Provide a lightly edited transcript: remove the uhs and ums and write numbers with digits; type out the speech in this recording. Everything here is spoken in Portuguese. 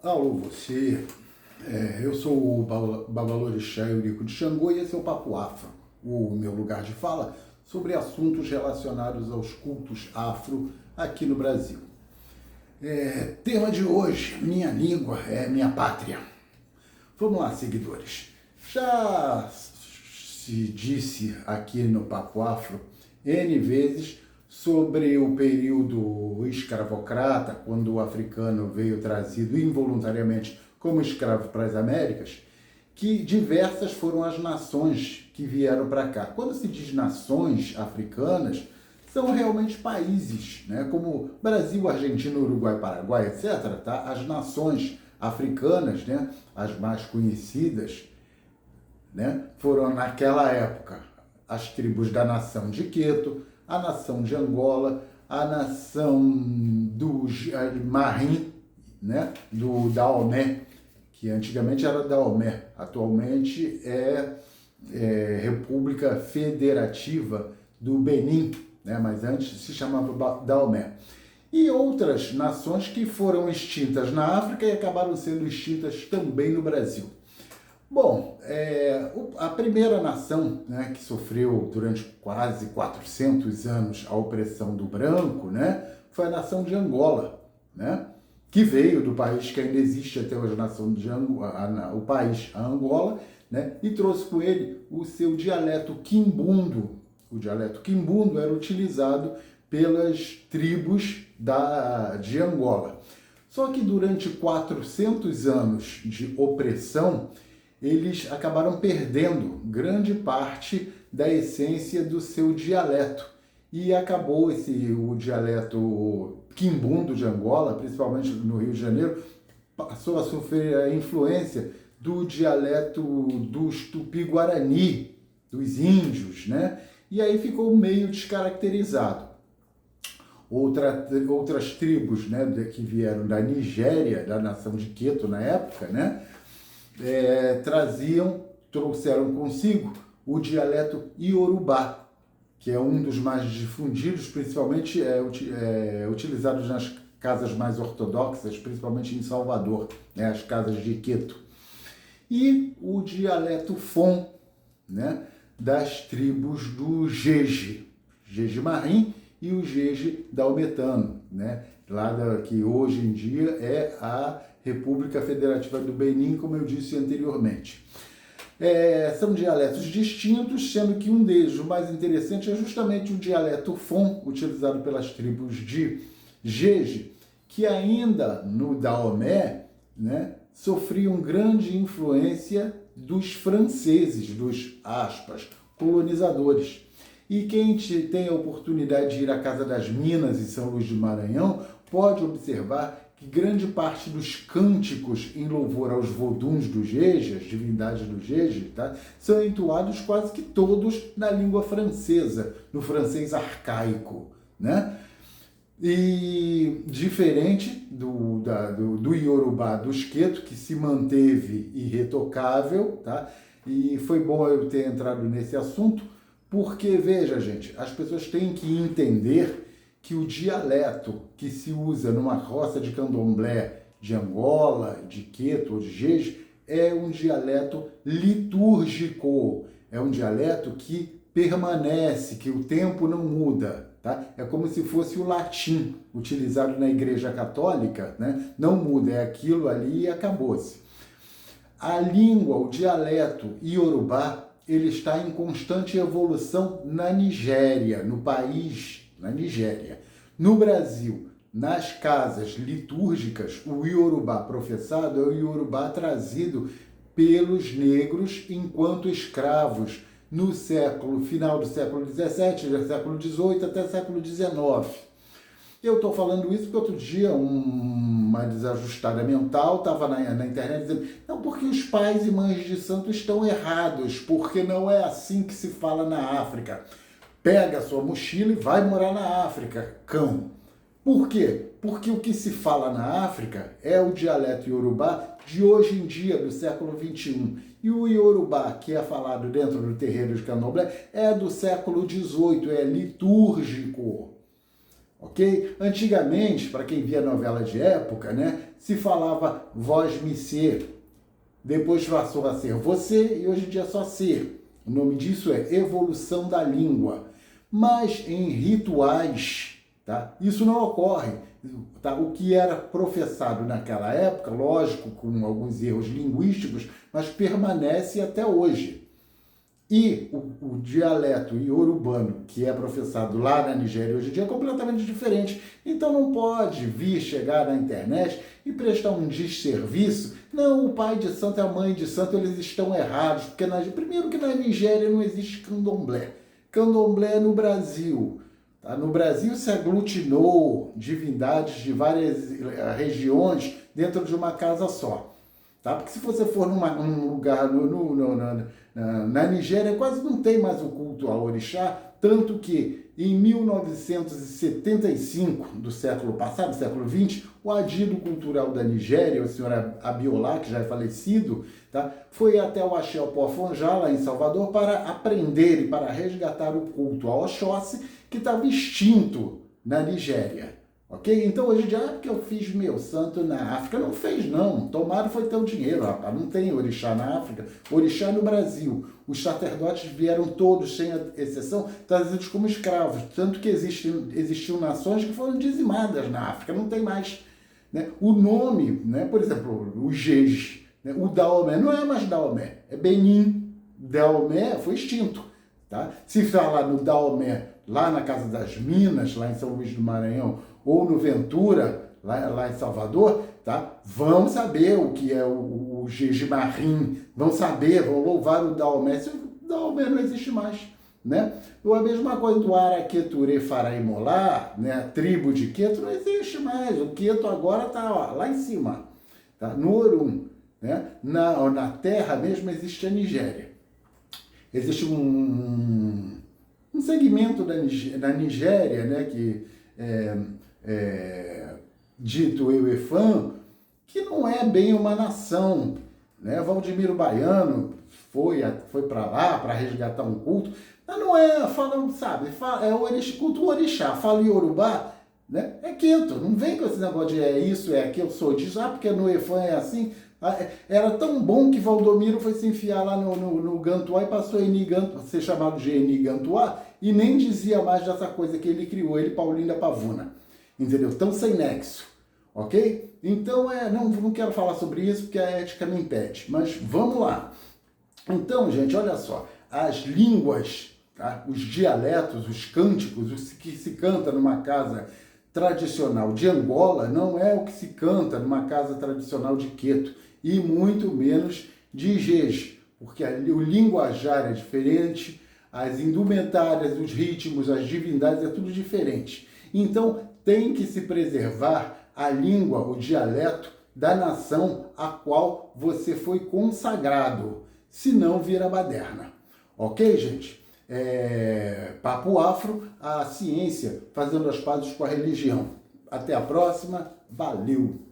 Alô, você. Eu sou o Babalorixá Eurico de Xangô e esse é o Papo Afro, o meu lugar de fala sobre assuntos relacionados aos cultos afro aqui no Brasil. Tema de hoje: minha língua é minha pátria. Vamos lá, seguidores. Já se disse aqui no Papo Afro N vezes sobre o período escravocrata, quando o africano veio trazido involuntariamente como escravo para as Américas, que diversas foram as nações que vieram para cá. Quando se diz nações africanas, são realmente países, né? Como Brasil, Argentina, Uruguai, Paraguai, etc. Tá? As nações africanas, né? As mais conhecidas, né? Foram naquela época as tribos da nação de Queto, a nação de Angola, a nação dos Marim, né? Do Daomé, que antigamente era Daomé, atualmente é República Federativa do Benin, né? Mas antes se chamava Daomé. E outras nações que foram extintas na África e acabaram sendo extintas também no Brasil. Bom, a primeira nação, né, que sofreu durante quase 400 anos a opressão do branco, né, foi a nação de Angola, né, que veio do país que ainda existe até hoje, a nação de Angola, o país, a Angola, né, e trouxe com ele o seu dialeto quimbundo. O dialeto quimbundo era utilizado pelas tribos de Angola. Só que durante 400 anos de opressão, eles acabaram perdendo grande parte da essência do seu dialeto. E acabou o dialeto quimbundo de Angola, principalmente no Rio de Janeiro, passou a sofrer a influência do dialeto dos Tupi-Guarani, dos índios, né? E aí ficou meio descaracterizado. Outras tribos, né, que vieram da Nigéria, da nação de Queto na época, né? Trouxeram consigo o dialeto iorubá, que é um dos mais difundidos, principalmente utilizados nas casas mais ortodoxas, principalmente em Salvador, né, as casas de Queto. E o dialeto Fon, né, das tribos do Jeje Marim e o Jeje Daometano, né, que hoje em dia é a República Federativa do Benin, como eu disse anteriormente. São dialetos distintos, sendo que um deles, o mais interessante, é justamente o dialeto Fon, utilizado pelas tribos de Jeje, que ainda no Daomé, né, sofriam grande influência dos franceses, dos, aspas, colonizadores. E quem tem a oportunidade de ir à Casa das Minas, em São Luís do Maranhão, pode observar que grande parte dos cânticos em louvor aos voduns do Jeje, as divindades do Jeje, tá, são entoados quase que todos na língua francesa, no francês arcaico, né? E diferente do Iorubá dos Queto, que se manteve irretocável, tá? E foi bom eu ter entrado nesse assunto, porque, veja, gente, as pessoas têm que entender que o dialeto que se usa numa roça de candomblé de Angola, de Queto ou de Jeje é um dialeto litúrgico, é um dialeto que permanece, que o tempo não muda, tá? É como se fosse o latim utilizado na Igreja Católica, né? Não muda, é aquilo ali e acabou-se. A língua, o dialeto iorubá, ele está em constante evolução na Nigéria, no país, na Nigéria. No Brasil, nas casas litúrgicas, o iorubá professado é o iorubá trazido pelos negros enquanto escravos no final do século XVII, século XVIII até século XIX. Eu estou falando isso porque outro dia uma desajustada mental estava na internet dizendo não, porque os pais e mães de santo estão errados, porque não é assim que se fala na África. Pega a sua mochila e vai morar na África, cão. Por quê? Porque o que se fala na África é o dialeto iorubá de hoje em dia, do século XXI. E o iorubá, que é falado dentro do terreiro de candomblé, é do século XVIII, é litúrgico. ok? Antigamente, para quem via novela de época, né, se falava vós me ser, depois passou a ser você e hoje em dia é só ser. O nome disso é evolução da língua. Mas em rituais, tá, isso não ocorre. Tá? O que era professado naquela época, lógico, com alguns erros linguísticos, mas permanece até hoje. E o dialeto iorubano, que é professado lá na Nigéria hoje em dia, é completamente diferente. Então não pode vir chegar na internet e prestar um desserviço. Não, o pai de santo e a mãe de santo, eles estão errados. Porque primeiro que na Nigéria não existe candomblé. Candomblé é no Brasil. Tá? No Brasil se aglutinou divindades de várias regiões dentro de uma casa só. Tá? Porque se você for num lugar na Nigéria, quase não tem mais o culto ao orixá, tanto que em 1975 do século passado, século XX, o adido cultural da Nigéria, o senhor Abiola, que já é falecido, tá? Foi até o Axé Opuafonjá, lá em Salvador, para aprender e para resgatar o culto ao Oxóssi, que estava extinto na Nigéria. Ok? Então hoje em dia, porque eu fiz meu santo na África, não fez não, tomaram foi teu dinheiro, rapaz, não tem orixá na África, orixá no Brasil. Os sacerdotes vieram todos, sem exceção, trazidos como escravos, tanto que existiam nações que foram dizimadas na África, não tem mais. Né? O nome, né, por exemplo, o Jeje, né, o Daomé, não é mais Daomé, é Benin, Daomé foi extinto. Tá? Se falar no Daomé, lá na Casa das Minas, lá em São Luís do Maranhão, ou no Ventura, lá em Salvador, tá? Vão saber o que é o Jejimarim, vão saber, vão louvar o Daomé. O Daomé não existe mais. Né? Ou a mesma coisa do Araqueture Faraimolá, né? A tribo de Queto não existe mais. O Queto agora está lá em cima, tá? No Orum. Né? Na terra mesmo existe a Nigéria. Existe um segmento da Nigéria, né, que dito Euefã, que não é bem uma nação. Né? Valdemiro Baiano foi para lá para resgatar um culto, mas não é, sabe, é o culto do orixá, fala Yorubá, né? É quento, não vem com esse negócio de é isso, é aquilo, eu sou disso, porque no Efã é assim. Era tão bom que Valdomiro foi se enfiar lá no Gantuá e passou a ser chamado de Eni Gantuá e nem dizia mais dessa coisa que ele criou, ele Paulinho da Pavuna. Entendeu? Tão sem nexo. Ok? Então, não quero falar sobre isso porque a ética me impede. Mas vamos lá. Então, gente, olha só. As línguas, tá? Os dialetos, os cânticos, o que se canta numa casa tradicional de Angola não é o que se canta numa casa tradicional de Queto. E muito menos de Jeje, porque o linguajar é diferente, as indumentárias, os ritmos, as divindades, é tudo diferente. Então, tem que se preservar a língua, o dialeto da nação a qual você foi consagrado, senão vira baderna. Ok, gente? Papo Afro, a ciência fazendo as pazes com a religião. Até a próxima, valeu!